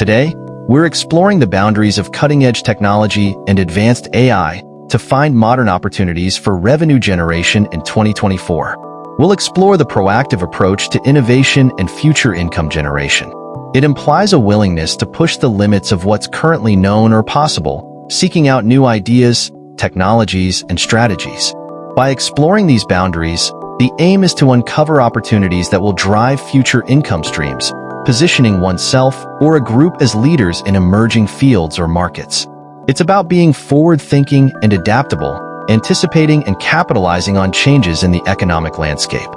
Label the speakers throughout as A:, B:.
A: Today, we're exploring the boundaries of cutting-edge technology and advanced AI to find modern opportunities for revenue generation in 2024. We'll explore the proactive approach to innovation and future income generation. It implies a willingness to push the limits of what's currently known or possible, seeking out new ideas, technologies, and strategies. By exploring these boundaries, the aim is to uncover opportunities that will drive future income streams, positioning oneself or a group as leaders in emerging fields or markets. It's about being forward-thinking and adaptable, anticipating and capitalizing on changes in the economic landscape.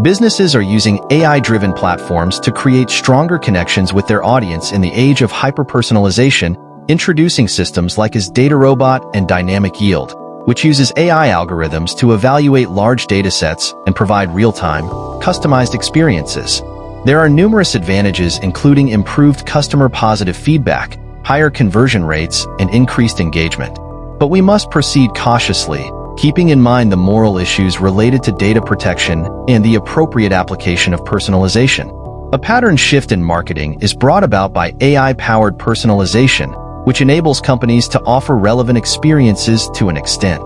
A: Businesses are using AI-driven platforms to create stronger connections with their audience in the age of hyper-personalization, introducing systems like DataRobot and Dynamic Yield, which uses AI algorithms to evaluate large datasets and provide real-time, customized experiences. There are numerous advantages, including improved customer positive feedback, higher conversion rates, and increased engagement. But we must proceed cautiously, keeping in mind the moral issues related to data protection and the appropriate application of personalization. A pattern shift in marketing is brought about by AI-powered personalization, which enables companies to offer relevant experiences to an extent.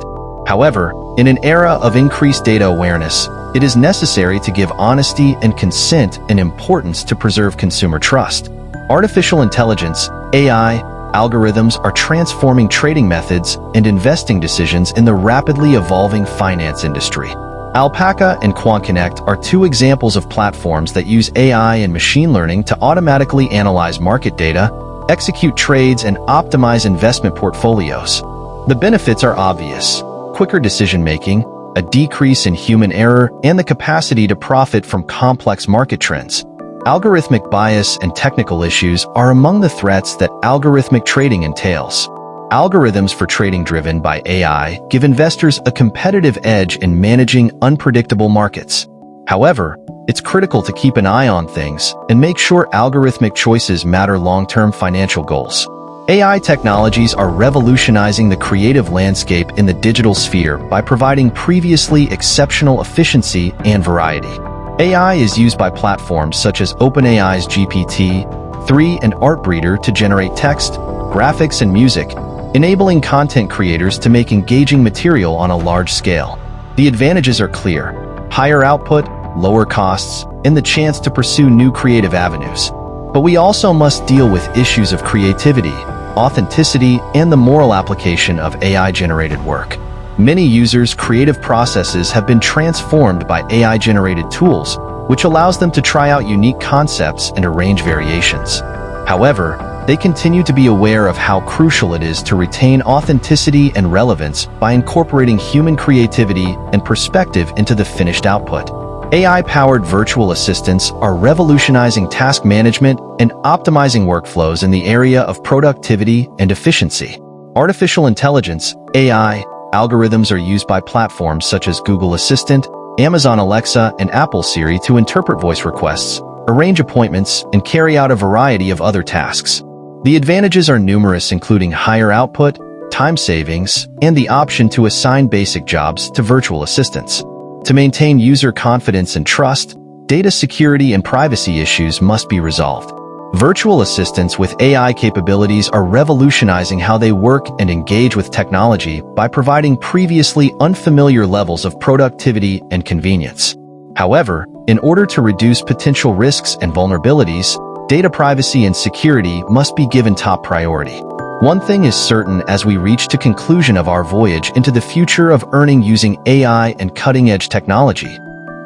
A: However, in an era of increased data awareness, it is necessary to give honesty and consent and importance to preserve consumer trust. Artificial intelligence, AI, algorithms are transforming trading methods and investing decisions in the rapidly evolving finance industry. Alpaca and QuantConnect are two examples of platforms that use AI and machine learning to automatically analyze market data, execute trades, and optimize investment portfolios. The benefits are obvious: quicker decision-making, a decrease in human error, and the capacity to profit from complex market trends. Algorithmic bias and technical issues are among the threats that algorithmic trading entails. Algorithms for trading driven by AI give investors a competitive edge in managing unpredictable markets. However, it's critical to keep an eye on things and make sure algorithmic choices matter long-term financial goals. AI technologies are revolutionizing the creative landscape in the digital sphere by providing previously exceptional efficiency and variety. AI is used by platforms such as OpenAI's GPT-3 and Artbreeder to generate text, graphics, and music, enabling content creators to make engaging material on a large scale. The advantages are clear: higher output, lower costs, and the chance to pursue new creative avenues. But we also must deal with issues of creativity, authenticity, and the moral application of AI-generated work. Many users' creative processes have been transformed by AI-generated tools, which allows them to try out unique concepts and arrange variations. However, they continue to be aware of how crucial it is to retain authenticity and relevance by incorporating human creativity and perspective into the finished output. AI-powered virtual assistants are revolutionizing task management and optimizing workflows in the area of productivity and efficiency. Artificial intelligence, AI, algorithms are used by platforms such as Google Assistant, Amazon Alexa, and Apple Siri to interpret voice requests, arrange appointments, and carry out a variety of other tasks. The advantages are numerous, including higher output, time savings, and the option to assign basic jobs to virtual assistants. To maintain user confidence and trust, data security and privacy issues must be resolved. Virtual assistants with AI capabilities are revolutionizing how they work and engage with technology by providing previously unfamiliar levels of productivity and convenience. However, in order to reduce potential risks and vulnerabilities, data privacy and security must be given top priority. One thing is certain as we reach the conclusion of our voyage into the future of earning using AI and cutting-edge technology.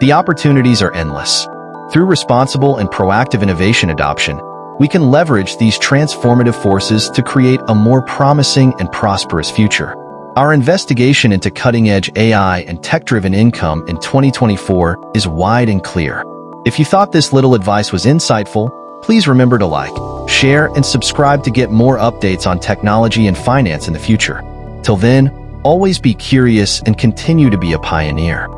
A: The opportunities are endless. Through responsible and proactive innovation adoption, we can leverage these transformative forces to create a more promising and prosperous future. Our investigation into cutting-edge AI and tech-driven income in 2024 is wide and clear. If you thought this little advice was insightful, please remember to like, share, and subscribe to get more updates on technology and finance in the future. Till then, always be curious and continue to be a pioneer.